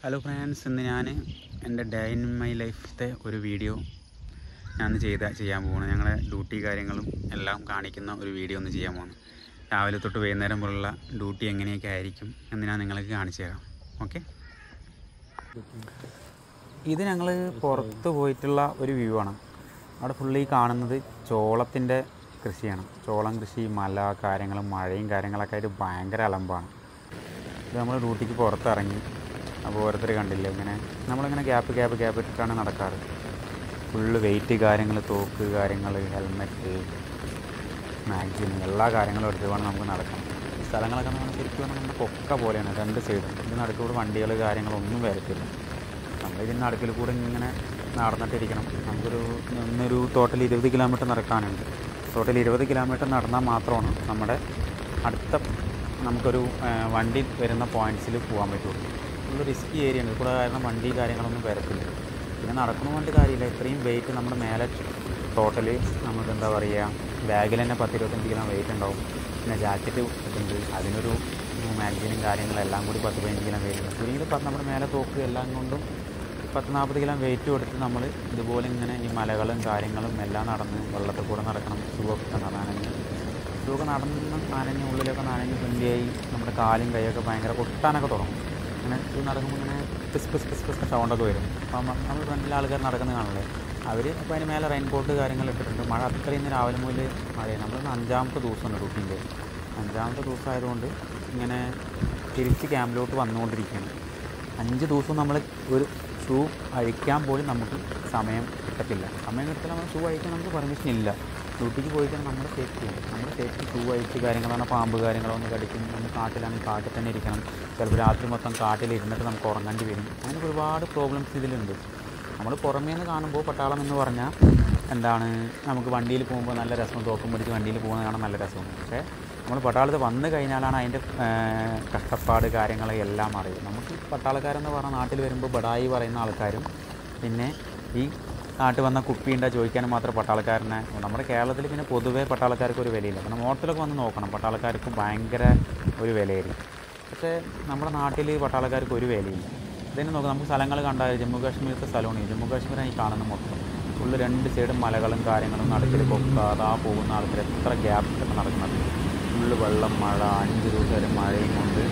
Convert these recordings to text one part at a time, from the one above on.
Hello friends, ഇന്ന് ഞാൻ എൻ്റെ ഡേ ഇൻ മൈ ലൈഫത്തെ ഒരു വീഡിയോ ഞാൻ ചെയ്യാൻ പോവാണ്. ഞങ്ങളുടെ ഡ്യൂട്ടി കാര്യങ്ങളും എല്ലാം കാണിക്കുന്ന ഒരു വീഡിയോ ഒന്ന് ചെയ്യാൻ പോവാണ്. രാവിലെ തൊട്ട് വൈകുന്നേരം പോലുള്ള ഡ്യൂട്ടി എങ്ങനെയൊക്കെ ആയിരിക്കും എന്ന് ഞാൻ നിങ്ങൾക്ക് കാണിച്ചു തരാം. ഓക്കെ, ഇത് ഞങ്ങൾ പുറത്ത് പോയിട്ടുള്ള ഒരു വ്യൂ ആണ്. അവിടെ ഫുള്ളി കാണുന്നത് ചോളത്തിൻ്റെ കൃഷിയാണ്. ചോളം കൃഷി, മല കാര്യങ്ങളും മഴയും കാര്യങ്ങളൊക്കെ ആയിട്ട് ഭയങ്കര അലമ്പാണ്. ഇത് നമ്മൾ ഡ്യൂട്ടിക്ക് പുറത്തിറങ്ങി. അപ്പോൾ ഓരോരുത്തർ കണ്ടില്ലേ, ഇങ്ങനെ നമ്മളിങ്ങനെ ഗ്യാപ്പ് ഇട്ടിട്ടാണ് നടക്കാറ്. ഫുള്ള് വെയിറ്റ് കാര്യങ്ങൾ, തോക്ക് കാര്യങ്ങൾ, ഹെൽമെറ്റ്, മാഗസിൻ, എല്ലാ കാര്യങ്ങളും എടുത്ത് വേണം നമുക്ക് നടക്കണം. ഈ സ്ഥലങ്ങളൊക്കെ നമ്മൾ ശരിക്കും പറഞ്ഞാൽ നമ്മുടെ കൊക്ക പോലെയാണ് രണ്ട് സൈഡും. ഇത് നടുക്കൂടെ വണ്ടികൾ കാര്യങ്ങളൊന്നും വരത്തില്ല. നമ്മളിതിന് നടുക്കിൽ കൂടെ ഇങ്ങനെ നടന്നിട്ടിരിക്കണം. നമുക്കൊരു ടോട്ടൽ 20 കിലോമീറ്റർ നടക്കാനുണ്ട്. ടോട്ടൽ 20 കിലോമീറ്റർ നടന്നാൽ മാത്രമാണ് നമ്മുടെ അടുത്ത നമുക്കൊരു വണ്ടി വരുന്ന പോയിൻറ്റ്സിൽ പോകാൻ പറ്റുള്ളൂ. ഫുള്ള് റിസ്കി ഏരിയയാണ്. ഇത് കൂടെ കാരണം വണ്ടി കാര്യങ്ങളൊന്നും വരത്തില്ല. പിന്നെ നടക്കുന്ന കൊണ്ട് കാര്യമില്ല. ഇത്രയും വെയിറ്റ് നമ്മുടെ മേലെ ടോട്ടൽ നമുക്ക് എന്താ പറയുക, ബാഗിൽ തന്നെ 10-25 കിലോ വെയിറ്റ് ഉണ്ടാവും. പിന്നെ ജാക്കറ്റ് ഉണ്ട്, അതിനൊരു മാഗസിനും കാര്യങ്ങളെല്ലാം കൂടി 10-15 കിലോ വെയിറ്റ് ഉണ്ട്. ചുരുങ്ങിയത് നമ്മുടെ മേലെ തോക്ക് എല്ലാം കൊണ്ടും 30-40 കിലോ വെയിറ്റ് കൊടുത്ത് നമ്മൾ ഇതുപോലെ ഇങ്ങനെ ഈ മലകളും കാര്യങ്ങളും എല്ലാം നടന്ന് വെള്ളത്തിൽ കൂടെ നടക്കണം. ഷൂവൊക്കെ നനഞ്ഞ് ഉള്ളിലൊക്കെ നനഞ്ഞ് പിണ്ടിയായി നമ്മുടെ കാലും കൈയൊക്കെ ഭയങ്കര കൊട്ടാനൊക്കെ തുടങ്ങും. അങ്ങനെ ഇത് നടക്കുമ്പോൾ ഇങ്ങനെ പിസ് സൗണ്ടൊക്കെ വരും. അപ്പം നമ്മൾ ഫ്രണ്ടിലെ ആൾക്കാർ നടക്കുന്നത് കാണില്ലേ, അവർ അപ്പോൾ അതിന് മേലെ റെയിൻ കോട്ട് കാര്യങ്ങൾ ഇട്ടിട്ടുണ്ട്. മഴ അത്രയും രാവിലെ മുതൽ മഴയാണ്. നമ്മളിന്ന് 5ാമത്തെ ദിവസമുണ്ട് ഡ്യൂട്ടിൻ്റെ. 5ാമത്തെ ദിവസം ആയതുകൊണ്ട് ഇങ്ങനെ തിരിച്ച് ക്യാമ്പിലോട്ട് വന്നുകൊണ്ടിരിക്കുകയാണ്. 5 ദിവസം നമ്മൾ ഒരു ഷൂ അഴിക്കാൻ പോലും നമുക്ക് സമയം കിട്ടത്തില്ല. നമ്മൾ ഷൂ അഴിക്കാൻ നമുക്ക് പെർമിഷൻ ഇല്ല. ഡ്യൂട്ടിക്ക് പോയിക്കഴിഞ്ഞാൽ നമ്മുടെ സേഫ്റ്റി ഷൂ അഴിച്ച് കാര്യങ്ങളാണ്. പാമ്പ് കാര്യങ്ങളൊന്നും കടിക്കും. നമ്മൾ കാട്ടിൽ തന്നെ ഇരിക്കണം. ചിലപ്പോൾ രാത്രി മൊത്തം കാട്ടിലിരുന്നിട്ട് നമുക്ക് ഉറങ്ങേണ്ടി വരും. അങ്ങനെ ഒരുപാട് പ്രോബ്ലംസ് ഇതിലുണ്ട്. നമ്മൾ പുറമേ നിന്ന് കാണുമ്പോൾ പട്ടാളം എന്ന് പറഞ്ഞാൽ എന്താണ്, നമുക്ക് വണ്ടിയിൽ പോകുമ്പോൾ നല്ല രസം, തോക്കും പിടിച്ച് വണ്ടിയിൽ പോകുന്നത് കാണാൻ നല്ല രസമാണ്. പക്ഷേ നമ്മൾ പട്ടാളത്ത് വന്നു കഴിഞ്ഞാലാണ് അതിൻ്റെ കഷ്ടപ്പാട് കാര്യങ്ങളെല്ലാം അറിയും. നമുക്ക് പട്ടാളക്കാരെന്ന് പറഞ്ഞാൽ നാട്ടിൽ വരുമ്പോൾ ബടായി പറയുന്ന ആൾക്കാരും പിന്നെ ഈ നാട്ടിൽ വന്ന കുപ്പിയുണ്ടാ ചോദിക്കാനും മാത്രം പട്ടാളക്കാരനെ. നമ്മുടെ കേരളത്തിൽ പിന്നെ പൊതുവേ പട്ടാളക്കാർക്ക് ഒരു വിലയില്ല. കാരണം ഹോട്ടലൊക്കെ വന്ന് നോക്കണം, പട്ടാളക്കാർക്ക് ഭയങ്കര ഒരു വിലയായിരിക്കും. പക്ഷേ നമ്മുടെ നാട്ടിൽ പട്ടാളക്കാർക്ക് ഒരു വിലയില്ല. ഇതിന് നോക്കാം, നമുക്ക് സ്ഥലങ്ങൾ കണ്ടാൽ ജമ്മു കാശ്മീരത്തെ സ്ഥലമാണ്. ജമ്മു കാശ്മീരാണ് ഈ കാണുന്ന മൊത്തം. ഫുള്ള് 2 സൈഡും മലകളും കാര്യങ്ങളും, നടുക്കിൽ കൊക്കാതെ പോകുന്ന ആൾക്കാർ എത്ര ഗ്യാപ്പിട്ടൊക്കെ നടക്കുന്നത്. ഫുള്ള് വെള്ളം, മഴ, 5 ദിവസം മഴയും കൊണ്ട്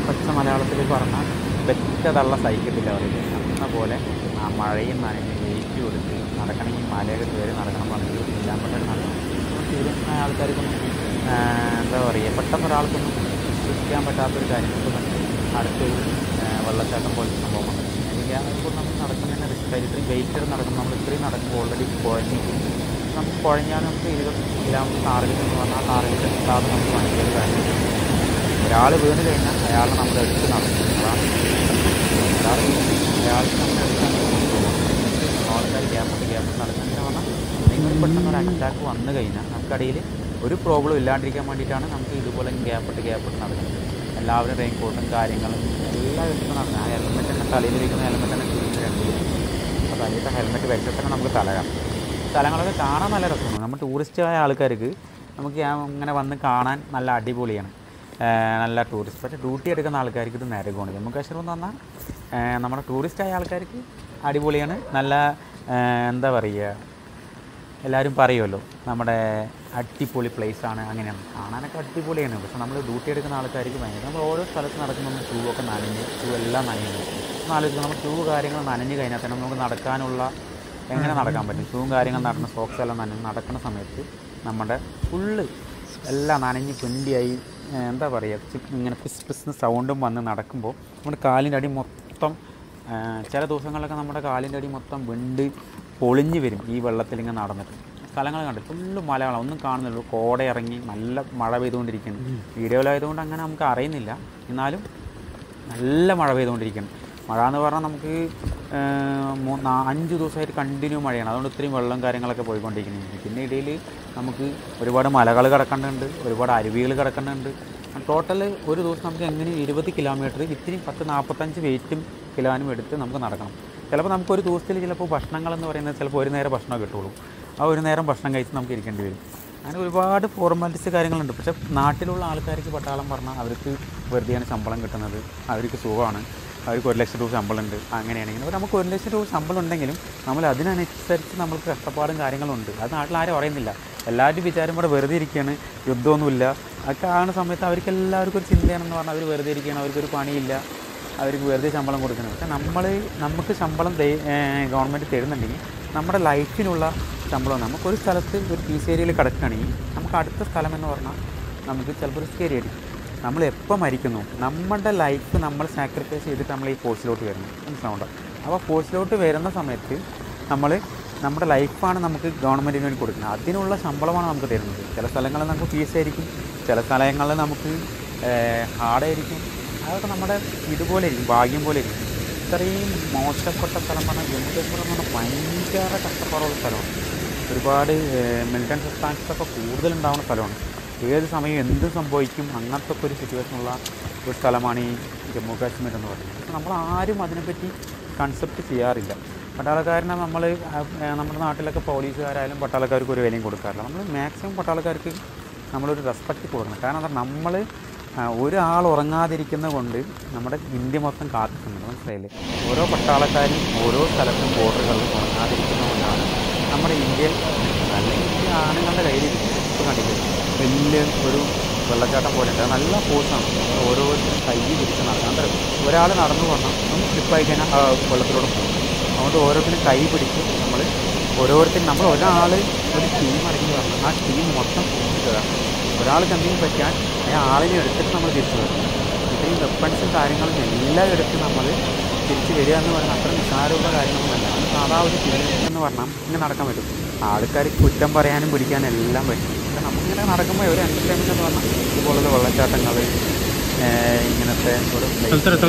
പച്ച മലയാളത്തിൽ പറഞ്ഞാൽ വെറ്റതള്ള സഹിക്കത്തില്ല അവർക്ക്. എന്ന പോലെ ആ മഴയും നനഞ്ഞ് വെയിറ്റ് കൊടുത്ത് നടക്കണമെങ്കിൽ മലയൊക്കെ കയറി നടക്കണം പറഞ്ഞാൽ എല്ലാം പെട്ടെന്ന് നടക്കണം. ചുരുങ്ങുന്ന ആൾക്കാർക്കൊന്നും എന്താ പറയുക, പെട്ടെന്ന് ഒരാൾക്കൊന്നും വിശ്വസിക്കാൻ പറ്റാത്തൊരു കാര്യം. ഇപ്പോൾ അടുത്തൊരു വെള്ളച്ചാട്ടം പോലത്തെ സംഭവമാണ്. അല്ലെങ്കിൽ അതുകൊണ്ട് നമ്മൾ നടക്കുന്നതിന് റിസ്ക്കായി. ഇത്രയും വെയിറ്റ് നടക്കുമ്പോൾ നമ്മൾ ഇത്രയും നടക്കുമ്പോൾ ഓൾറെഡി കുഴഞ്ഞിരിക്കും. നമുക്ക് കുഴഞ്ഞാൽ നമുക്ക് 20 കിലോമീറ്റർ ടാർഗറ്റ് എന്ന് പറഞ്ഞാൽ ടാർഗറ്റ് എത്താതെ നമുക്ക് വണ്ടിയൊരു കാര്യം. ഒരാൾ വീണ് കഴിഞ്ഞാൽ അയാളെ നമ്മൾ എടുത്ത് നടക്കും. അയാൾക്ക് നമ്മൾ എടുക്കാൻ ആൾക്കാർ ഗ്യാപ്പ് നടക്കുന്നതിന് പറഞ്ഞാൽ നിങ്ങൾ പെട്ടെന്നൊരു അറ്റാക്ക് വന്നു കഴിഞ്ഞാൽ നമുക്കടിയിൽ ഒരു പ്രോബ്ലം ഇല്ലാണ്ടിരിക്കാൻ വേണ്ടിയിട്ടാണ് നമുക്ക് ഇതുപോലെ ഗ്യാപ്പിട്ട് നടക്കുന്നത്. എല്ലാവരും റെയിൻ കോട്ടും കാര്യങ്ങളും എല്ലാം എടുത്ത് നടക്കുന്നത്. ആ ഹെൽമെറ്റ് തന്നെ തലയിൽ വയ്ക്കുന്ന ഹെൽമെറ്റ് തന്നെ ചുരുങ്ങി 2 കിലോ. അപ്പോൾ തലയിലത്തെ ഹെൽമെറ്റ് വെച്ചിട്ട് തന്നെ നമുക്ക് തലകാം. സ്ഥലങ്ങളൊക്കെ കാണാൻ നല്ല രസമാണ്. നമ്മൾ ടൂറിസ്റ്റായ ആൾക്കാർക്ക് നമുക്ക് ഇങ്ങനെ വന്ന് കാണാൻ നല്ല അടിപൊളിയാണ്, നല്ല ടൂറിസ്റ്റ്. പക്ഷേ ഡ്യൂട്ടി എടുക്കുന്ന ആൾക്കാർക്ക് ഇത് നരകമാണ്. ജമ്മു കാശ്മീർ എന്ന് പറഞ്ഞാൽ നമ്മുടെ ടൂറിസ്റ്റായ ആൾക്കാർക്ക് അടിപൊളിയാണ്. നല്ല എന്താ പറയുക, എല്ലാവരും പറയുമല്ലോ നമ്മുടെ അടിപൊളി പ്ലേസാണ്, അങ്ങനെയാണ് കാണാനൊക്കെ അടിപൊളിയാണ്. പക്ഷേ നമ്മൾ ഡ്യൂട്ടി എടുക്കുന്ന ആൾക്കാർക്ക് ഭയങ്കര, നമ്മൾ ഓരോ സ്ഥലത്ത് നടക്കുമ്പോൾ നമ്മൾ ഷൂവൊക്കെ ഷൂ എല്ലാം നനയുന്നു. ആലോചിക്കുക, നമ്മൾ ഷൂ കാര്യങ്ങൾ നനഞ്ഞ് കഴിഞ്ഞാൽ തന്നെ നമുക്ക് നടക്കാനുള്ള എങ്ങനെ നടക്കാൻ പറ്റും. ഷൂവും കാര്യങ്ങൾ നടന്ന സോക്സ് എല്ലാം നടക്കുന്ന സമയത്ത് നമ്മുടെ ഫുള്ള് എല്ലാം നനഞ്ഞ് പിണ്ടിയായി എന്താ പറയുക, ഇങ്ങനെ പിസ് സൗണ്ടും വന്ന് നടക്കുമ്പോൾ നമ്മുടെ കാലിൻ്റെ അടി മൊത്തം, ചില ദിവസങ്ങളിലൊക്കെ നമ്മുടെ കാലിൻ്റെ അടി മൊത്തം വിണ്ട് പൊളിഞ്ഞ് വരും ഈ വെള്ളത്തിലിങ്ങനെ നടന്നിട്ട്. സ്ഥലങ്ങൾ കണ്ട് ഫുള്ള് മലയാളം ഒന്നും കാണുന്നുള്ളൂ. കോട ഇറങ്ങി നല്ല മഴ പെയ്തുകൊണ്ടിരിക്കുന്നു. വീഡിയോയിലായതുകൊണ്ട് അങ്ങനെ നമുക്ക് അറിയുന്നില്ല, എന്നാലും നല്ല മഴ പെയ്തുകൊണ്ടിരിക്കുന്നു. മഴ എന്ന് പറഞ്ഞാൽ നമുക്ക് 5 ദിവസമായിട്ട് കണ്ടിന്യൂ മഴയാണ്. അതുകൊണ്ട് ഇത്രയും വെള്ളം കാര്യങ്ങളൊക്കെ പോയിക്കൊണ്ടിരിക്കുന്നുണ്ട്. പിന്നെ ഇടയിൽ നമുക്ക് ഒരുപാട് മലകൾ കിടക്കേണ്ടതുണ്ട്, ഒരുപാട് അരുവികൾ കിടക്കേണ്ടതുണ്ട്. ടോട്ടൽ ഒരു ദിവസം നമുക്ക് എങ്ങനെ 20 കിലോമീറ്റർ ഇത്രയും 10-45 വെയിറ്റും കിലോനും എടുത്ത് നമുക്ക് നടക്കണം. ചിലപ്പോൾ നമുക്കൊരു ദിവസത്തിൽ ചിലപ്പോൾ ഭക്ഷണങ്ങളെന്ന് പറയുന്നത് ചിലപ്പോൾ ഒരു നേരം ഭക്ഷണം കിട്ടുള്ളൂ. ആ ഒരു നേരം ഭക്ഷണം കഴിച്ച് നമുക്ക് ഇരിക്കേണ്ടി വരും. അങ്ങനെ ഒരുപാട് ഫോർമാലിറ്റീസ് കാര്യങ്ങളുണ്ട്. പക്ഷേ നാട്ടിലുള്ള ആൾക്കാർക്ക് പട്ടാളം പറഞ്ഞാൽ അവർക്ക് വെറുതെയാണ് ശമ്പളം കിട്ടുന്നത്, അവർക്ക് സുഖമാണ്. അവർക്ക് 1 ലക്ഷം രൂപ ശമ്പളം ഉണ്ട്, അങ്ങനെയാണെങ്കിൽ അപ്പോൾ നമുക്ക് 1 ലക്ഷം രൂപ ശമ്പളം ഉണ്ടെങ്കിലും നമ്മൾ അതിനനുസരിച്ച് നമുക്ക് കഷ്ടപ്പാടും കാര്യങ്ങളുണ്ട്. അത് നാട്ടിൽ ആരും അറിയുന്നില്ല. എല്ലാവരും വിചാരം ഇവിടെ വെറുതെ ഇരിക്കുകയാണ്, യുദ്ധമൊന്നുമില്ല. അതൊക്കെ ആകുന്ന സമയത്ത് അവർക്ക് എല്ലാവർക്കും ഒരു ചിന്തയാണെന്ന് പറഞ്ഞാൽ അവർ വെറുതെ ഇരിക്കുകയാണ്, അവർക്കൊരു പണിയില്ല, അവർക്ക് വെറുതെ ശമ്പളം കൊടുക്കണം. പക്ഷേ നമുക്ക് ശമ്പളം ഗവൺമെൻറ് തരുന്നുണ്ടെങ്കിൽ നമ്മുടെ ലൈഫിനുള്ള ശമ്പളം. നമുക്കൊരു സ്ഥലത്ത് ഒരു പീസ് ഏരിയയിൽ കിടക്കുകയാണെങ്കിൽ നമുക്ക് അടുത്ത സ്ഥലം എന്ന് പറഞ്ഞാൽ നമുക്ക് ചിലപ്പോൾ റിസ്ക് ഏരിയ ആയിരിക്കും. നമ്മൾ എപ്പോൾ മരിക്കുന്നു, നമ്മുടെ ലൈഫ് നമ്മൾ സാക്രിഫൈസ് ചെയ്തിട്ട് നമ്മൾ ഈ ഫോഴ്സിലോട്ട് വരുന്നു, മനസ്സിലാവുണ്ടോ? അപ്പോൾ ഫോഴ്സിലോട്ട് വരുന്ന സമയത്ത് നമ്മുടെ ലൈഫാണ് നമുക്ക് ഗവൺമെൻറ്റിന് വേണ്ടി കൊടുക്കുന്നത്. അതിനുള്ള ശമ്പളമാണ് നമുക്ക് തരുന്നത്. ചില സ്ഥലങ്ങളിൽ നമുക്ക് ഫീസ് ആയിരിക്കും, ചില സ്ഥലങ്ങളിൽ നമുക്ക് ഹാർഡായിരിക്കും. അതൊക്കെ നമ്മുടെ ഇതുപോലെ ഇരിക്കും, ഭാഗ്യം പോലെ ഇരിക്കും. ഇത്രയും മോശപ്പെട്ട സ്ഥലം പറഞ്ഞാൽ ജമ്മു കാശ്മീർ എന്ന് പറഞ്ഞാൽ ഭയങ്കര കഷ്ടപ്പാടുള്ള സ്ഥലമാണ്. ഒരുപാട് മിലിറ്റൻറ്റ് സബ്സ്റ്റാൻസൊക്കെ കൂടുതലുണ്ടാകുന്ന സ്ഥലമാണ്. ഏത് സമയം എന്ത് സംഭവിക്കും അങ്ങനത്തെ ഒരു സിറ്റുവേഷനുള്ള ഒരു സ്ഥലമാണ് ഈ ജമ്മു കാശ്മീർ എന്ന് പറയുന്നത്. പക്ഷേ നമ്മളാരും അതിനെപ്പറ്റി കൺസെപ്റ്റ് ചെയ്യാറില്ല. പട്ടാളക്കാരനെ നമ്മുടെ നാട്ടിലൊക്കെ പോലീസുകാരായാലും പട്ടാളക്കാർക്ക് ഒരു വിലയും കൊടുക്കാറില്ല. നമ്മൾ മാക്സിമം പട്ടാളക്കാർക്ക് നമ്മളൊരു റെസ്പെക്റ്റ് കൊടുക്കണം. കാരണം എന്താ, നമ്മൾ ഒരാൾ ഉറങ്ങാതിരിക്കുന്നത് കൊണ്ട് നമ്മുടെ ഇന്ത്യ മൊത്തം കാത്തിട്ടുണ്ട്, മനസ്സിലായില്ലേ? ഓരോ പട്ടാളക്കാരും ഓരോ സ്ഥലത്തും ബോർഡറുകളിൽ ഉറങ്ങാതിരിക്കുന്നതുകൊണ്ടാണ് നമ്മുടെ ഇന്ത്യയിൽ നല്ല ഇന്ത്യ ആണുങ്ങളുടെ കയ്യിൽ ഇപ്പോൾ കണ്ടില്ലേ വലിയ ഒരു വെള്ളച്ചാട്ടം പോലെ ഉണ്ട്. നല്ല ഫോഴ്സാണ്. ഓരോരുത്തരും കൈ പിടിച്ച് നടക്കാൻ തരും. ഒരാൾ നടന്നു പറഞ്ഞാൽ ഒന്ന് സ്ലിപ്പായി കഴിഞ്ഞാൽ വെള്ളത്തിലൂടെ പോകും. അതുകൊണ്ട് ഓരോരുത്തരും കൈ പിടിച്ച് നമ്മൾ ഒരാൾ ഒരു ടീം അടങ്ങി പറഞ്ഞാൽ ആ ടീം മൊത്തം കയറാം. ഒരാൾക്ക് എന്തെങ്കിലും പറ്റാൻ ആളിനെ എടുത്തിട്ട് നമ്മൾ തിരിച്ചു വരും. ഇത്രയും വെപ്പൺസും കാര്യങ്ങളും എല്ലാം എടുത്ത് നമ്മൾ തിരിച്ച് വരിക എന്ന് പറഞ്ഞാൽ അത്ര നിസ്സാരമുള്ള കാര്യങ്ങളൊന്നുമല്ല. അത് സാധാ ഒരു സിവിലിയൻ എന്ന് പറഞ്ഞാൽ ഇങ്ങനെ നടക്കാൻ പറ്റും. ആൾക്കാർക്ക് കുറ്റം പറയാനും പിടിക്കാനും എല്ലാം പറ്റും. പക്ഷേ നമുക്കിങ്ങനെ നടക്കുമ്പോൾ ഒരു എൻ്റർടൈൻമെൻറ്റ് എന്ന് പറഞ്ഞാൽ ഇതുപോലുള്ള വെള്ളച്ചാട്ടങ്ങൾ, ഇങ്ങനത്തെ ഒരു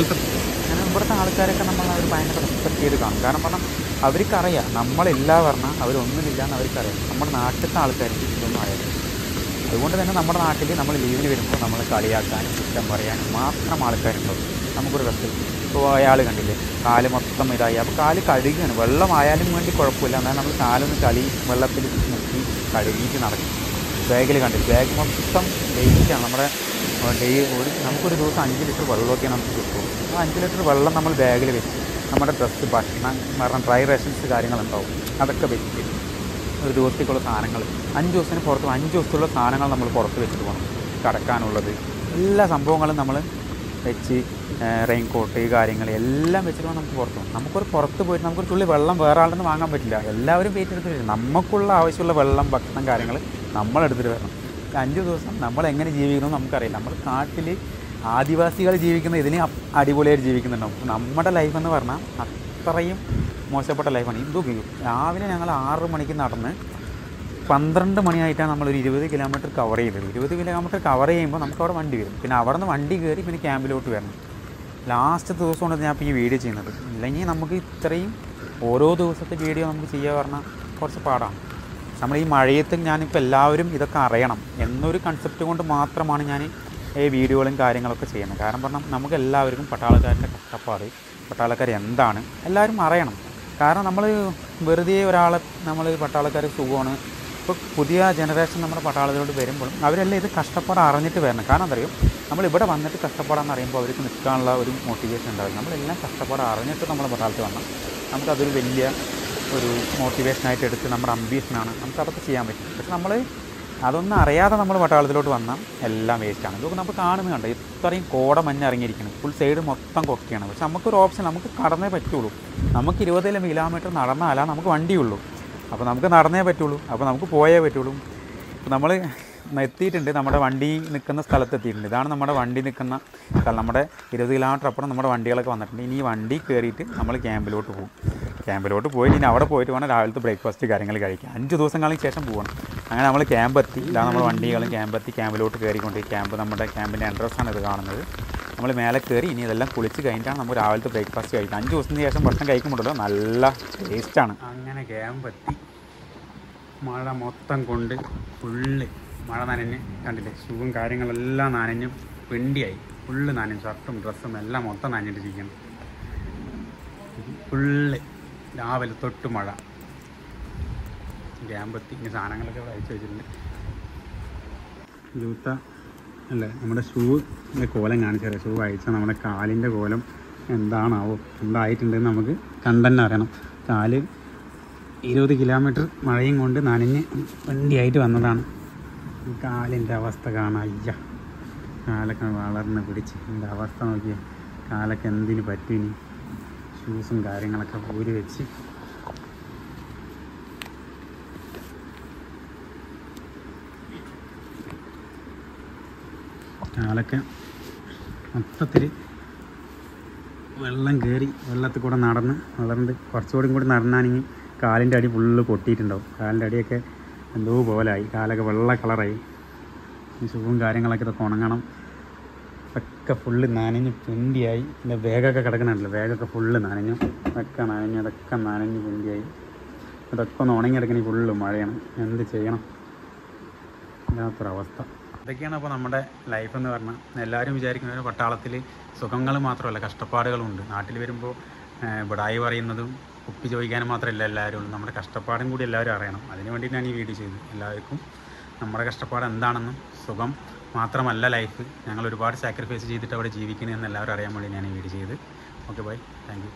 അങ്ങനെ ഇവിടുത്തെ ആൾക്കാരൊക്കെ അവർ ഭയങ്കര റെസ്പെക്ട് ചെയ്ത് കാണും. കാരണം പറഞ്ഞാൽ അവർക്കറിയാം നമ്മളില്ല പറഞ്ഞാൽ അവരൊന്നുമില്ല എന്ന് അവർക്കറിയാം. നമ്മുടെ നാട്ടിലത്തെ ആൾക്കാർക്ക് ഇതൊന്നും അറിയാം. അതുകൊണ്ട് തന്നെ നമ്മുടെ നാട്ടിൽ നമ്മൾ ലീവിന് വരുമ്പോൾ നമ്മൾ കളിയാക്കാനും കുറ്റം പറയാനും മാത്രം ആൾക്കാരുണ്ടാവും. നമുക്കൊരു റെസ്പെക്ട്. ഇപ്പോൾ അയാൾ കണ്ടില്ലേ കാല് മൊത്തം ഇതായി, അപ്പോൾ കാല് കഴുകുകയാണ്. വെള്ളമായാലും വേണ്ടി കുഴപ്പമില്ല, എന്നാൽ നമ്മൾ കാലൊന്ന് വെള്ളത്തിൽ മുക്കി കഴുകിയിട്ട് നടക്കും. ബാഗിൽ കണ്ടില്ല, ബാഗ് മൊത്തം വേസ്റ്റാണ്. നമ്മുടെ നമുക്കൊരു ദിവസം 5 ലിറ്റർ വെള്ളമൊക്കെ നമുക്ക് കിട്ടും. ആ 5 ലിറ്റർ വെള്ളം നമ്മൾ ബാഗിൽ വെച്ച് നമ്മുടെ ഡ്രസ്സ്, ഭക്ഷണം, ഡ്രൈ റേഷൻസ് കാര്യങ്ങളുണ്ടാവും, അതൊക്കെ വെച്ച് ഒരു ദിവസത്തേക്കുള്ള സാധനങ്ങൾ 5 ദിവസത്തിന് പുറത്ത് 5 ദിവസത്തുള്ള സാധനങ്ങൾ നമ്മൾ പുറത്ത് വെച്ചിട്ട് പോകണം. കടക്കാനുള്ളത് എല്ലാ സംഭവങ്ങളും നമ്മൾ വെച്ച് റെയിൻ കോട്ട് കാര്യങ്ങൾ എല്ലാം വെച്ചിട്ട് വേണം നമുക്ക് പുറത്ത് പോകണം. നമുക്കൊരു പുറത്ത് പോയിട്ട് നമുക്കൊരു തുള്ളി വെള്ളം വേറെ ആളുടെ നിന്ന് വാങ്ങാൻ പറ്റില്ല. എല്ലാവരും വെയിറ്റ് എടുത്തിട്ട് വരും. നമുക്കുള്ള ആവശ്യമുള്ള വെള്ളം, ഭക്ഷണം, കാര്യങ്ങൾ നമ്മളെടുത്തിട്ട് വരണം. 5 ദിവസം നമ്മൾ എങ്ങനെ ജീവിക്കണമെന്ന് നമുക്കറിയില്ല. നമ്മുടെ നാട്ടിൽ ആദിവാസികൾ ജീവിക്കുന്ന ഇതിന് അടിപൊളിയായിട്ട് ജീവിക്കുന്നുണ്ടാവും. നമ്മുടെ ലൈഫ് എന്ന് പറഞ്ഞാൽ അത്രയും മോശപ്പെട്ട ലൈഫാണ്. ഇതൊക്കെ രാവിലെ ഞങ്ങൾ 6 മണിക്ക് നടന്ന് 12 മണിയായിട്ടാണ് നമ്മളൊരു 20 കിലോമീറ്റർ കവർ ചെയ്തത്. 20 കിലോമീറ്റർ കവർ ചെയ്യുമ്പോൾ നമുക്ക് അവിടെ വണ്ടി വരും. പിന്നെ അവിടെ നിന്ന് വണ്ടി കയറി പിന്നെ ക്യാമ്പിലോട്ട് വരണം. ലാസ്റ്റ് ദിവസമാണ് ഞാൻ ഇപ്പോൾ ഈ വീഡിയോ ചെയ്യുന്നത്. ഇല്ലെങ്കിൽ നമുക്ക് ഇത്രയും ഓരോ ദിവസത്തെ വീഡിയോ നമുക്ക് ചെയ്യുക പറഞ്ഞാൽ കുറച്ച് പാടാണ്. നമ്മൾ ഈ മഴയത്ത് ഞാനിപ്പോൾ എല്ലാവരും ഇതൊക്കെ അറിയണം എന്നൊരു കൺസെപ്റ്റ് കൊണ്ട് മാത്രമാണ് ഞാൻ ഈ വീഡിയോകളും കാര്യങ്ങളൊക്കെ ചെയ്യുന്നത്. കാരണം പറഞ്ഞാൽ നമുക്ക് എല്ലാവർക്കും പട്ടാളക്കാരൻ്റെ കഷ്ടപ്പാട്, പട്ടാളക്കാർ എന്താണ് എല്ലാവരും അറിയണം. കാരണം നമ്മൾ വെറുതെ ഒരാളെ പട്ടാളക്കാർ സുഖമാണ്. ഇപ്പോൾ പുതിയ ജനറേഷൻ നമ്മുടെ പട്ടാളത്തിലോട്ട് വരുമ്പോഴും അവരെല്ലാം ഇത് കഷ്ടപ്പാട് അറിഞ്ഞിട്ട് വരണം. കാരണം എന്താ അറിയും, നമ്മളിവിടെ വന്നിട്ട് കഷ്ടപ്പാടാന്ന് അറിയുമ്പോൾ അവർക്ക് നിൽക്കാനുള്ള ഒരു മോട്ടിവേഷൻ ഉണ്ടാവില്ല. നമ്മളെല്ലാം കഷ്ടപ്പാട് അറിഞ്ഞിട്ട് നമ്മൾ പട്ടാളത്തിൽ വന്നാൽ നമുക്കതൊരു വലിയ ഒരു മോട്ടിവേഷനായിട്ട് എടുത്ത് നമ്മുടെ അംബീഷനാണ്, നമുക്കതൊക്കെ ചെയ്യാൻ പറ്റും. പക്ഷെ നമ്മൾ അതൊന്നും അറിയാതെ നമ്മൾ പട്ടാളത്തിലോട്ട് വന്നാൽ എല്ലാം വേസ്റ്റാണ്. ഇതൊക്കെ നമുക്ക് കാണുന്നത് കണ്ടോ, ഇത്രയും കോട മഞ്ഞ് ഇറങ്ങിയിരിക്കണം, ഫുൾ സൈഡ് മൊത്തം കൊക്കയാണ്. പക്ഷെ നമുക്കൊരു ഓപ്ഷൻ, നമുക്ക് കടന്നേ പറ്റുള്ളൂ. നമുക്ക് 20 കിലോമീറ്റർ നടന്നാലാ നമുക്ക് വണ്ടിയുള്ളൂ. അപ്പോൾ നമുക്ക് നടന്നേ പറ്റുള്ളൂ, അപ്പോൾ നമുക്ക് പോയേ പറ്റുള്ളൂ. ഇപ്പോൾ നമ്മൾ എത്തിയിട്ടുണ്ട്, നമ്മുടെ വണ്ടി നിൽക്കുന്ന സ്ഥലത്ത് എത്തിയിട്ടുണ്ട്. ഇതാണ് നമ്മുടെ വണ്ടി നിൽക്കുന്ന സ്ഥലം. നമ്മുടെ 20 കിലോമീറ്റർ അപ്പുറം നമ്മുടെ വണ്ടികളൊക്കെ വന്നിട്ടുണ്ട്. ഇനി ഈ വണ്ടി കയറിയിട്ട് നമ്മൾ ക്യാമ്പിലോട്ട് പോകും. ക്യാമ്പിലോട്ട് പോയി ഇനി അവിടെ പോയിട്ട് വേണം രാവിലത്തെ ബ്രേക്ക്ഫാസ്റ്റ് കാര്യങ്ങൾ കഴിക്കാം. 5 ദിവസങ്ങൾക്ക് ശേഷം പോകണം. അങ്ങനെ നമ്മൾ ക്യാമ്പ് എത്തി. ഇതാണ് നമ്മുടെ വണ്ടികളും ക്യാമ്പെത്തി ക്യാമ്പിലോട്ട് കയറിക്കൊണ്ട്. നമ്മുടെ ക്യാമ്പിൻ്റെ എൻട്രൻസാണ് ഇത് കാണുന്നത്. നമ്മൾ മേലെ കയറി ഇനി ഇതെല്ലാം കുളിച്ച് കഴിഞ്ഞിട്ടാണ് നമുക്ക് രാവിലത്തെ ബ്രേക്ക്ഫാസ്റ്റ് കഴിക്കാം. 5 ദിവസത്തിന് ശേഷം ഭക്ഷണം കഴിക്കുമ്പോഴല്ലോ നല്ല ടേസ്റ്റാണ്. അങ്ങനെ ക്യാമ്പെത്തി മഴ മൊത്തം കൊണ്ട് ഫുള്ള് മഴ നനഞ്ഞ് കണ്ടില്ലേ, ഷൂവും കാര്യങ്ങളെല്ലാം നനഞ്ഞു പിണ്ടിയായി, ഫുള്ള് നനഞ്ഞു, ഷർട്ടും ഡ്രസ്സും എല്ലാം മൊത്തം നനഞ്ഞിട്ടിരിക്കണം. ഫുള്ള് രാവിലെ തൊട്ട് മഴ. ക്യാമ്പെത്തി ഇനി സാധനങ്ങളൊക്കെ ഇവിടെ അയച്ചു വെച്ചിട്ടുണ്ട്. ജൂത്ത അല്ലേ, നമ്മുടെ ഷൂവിൻ്റെ കോലം കാണിച്ചു തരാം. ഷൂ അയച്ചാൽ നമ്മുടെ കാലിൻ്റെ കോലം എന്താണാവോ, എന്തായിട്ടുണ്ടെന്ന് നമുക്ക് കണ്ടന്നെ അറിയണം. കാല് 20 കിലോമീറ്റർ മഴയും കൊണ്ട് നനഞ്ഞ് വണ്ടിയായിട്ട് വന്നതാണ്. കാലിൻ്റെ അവസ്ഥ കാണാം. അയ്യ, കാലൊക്കെ വളർന്ന് പിടിച്ച് എൻ്റെ അവസ്ഥ നോക്കിയാൽ കാലൊക്കെ എന്തിന് പറ്റും. ഇനി ഷൂസും കാര്യങ്ങളൊക്കെ ഊരി വെച്ച് കാലൊക്കെ മൊത്തത്തിൽ വെള്ളം കയറി വെള്ളത്തിൽ കൂടെ വളർന്ന് കുറച്ചുകൂടി കൂടി നടന്നാണെങ്കിൽ കാലിൻ്റെ അടി ഫുള്ള് പൊട്ടിയിട്ടുണ്ടാവും. കാലിൻ്റെ അടിയൊക്കെ എന്തോ പോലായി, കാലൊക്കെ വെള്ള കളറായി. ഷൂവും കാര്യങ്ങളൊക്കെ ഇതൊക്കെ ഉണങ്ങണം. ഒക്കെ ഫുള്ള് നനഞ്ഞ് പിണ്ടിയായി. എൻ്റെ ബാഗൊക്കെ കിടക്കണമല്ലോ, ബാഗൊക്കെ ഫുള്ള് നനഞ്ഞു, അതൊക്കെ നനഞ്ഞ് പിണ്ടിയായി. ഇതൊക്കെ ഒന്ന് ഉണങ്ങിയെടുക്കണമെങ്കിൽ ഫുള്ള് മഴയാണ്. എന്ത് ചെയ്യണം, ഇല്ലാത്തൊരവസ്ഥ. ഇതൊക്കെയാണ് അപ്പോൾ നമ്മുടെ ലൈഫ് എന്ന് പറഞ്ഞാൽ. എല്ലാവരും വിചാരിക്കുന്നത് പട്ടാളത്തിൽ സുഖങ്ങൾ മാത്രമല്ല, കഷ്ടപ്പാടുകളുണ്ട്. നാട്ടിൽ വരുമ്പോൾ ബടായി പറയുന്നതും കുപ്പി ചോദിക്കാനും മാത്രമല്ല എല്ലാവരും ഉള്ളൂ. നമ്മുടെ കഷ്ടപ്പാടും കൂടി എല്ലാവരും അറിയണം. അതിന് വേണ്ടിയിട്ടാണ് ഈ വീഡിയോ ചെയ്തത്. എല്ലാവർക്കും നമ്മുടെ കഷ്ടപ്പാട് എന്താണെന്നും സുഖം മാത്രമല്ല ലൈഫ്, ഞങ്ങൾ ഒരുപാട് സാക്രിഫൈസ് ചെയ്തിട്ട് അവിടെ ജീവിക്കണമെന്ന് എല്ലാവരും അറിയാൻ വേണ്ടി ഞാൻ ഈ വീഡിയോ ചെയ്ത്. Okay, bye, thank U.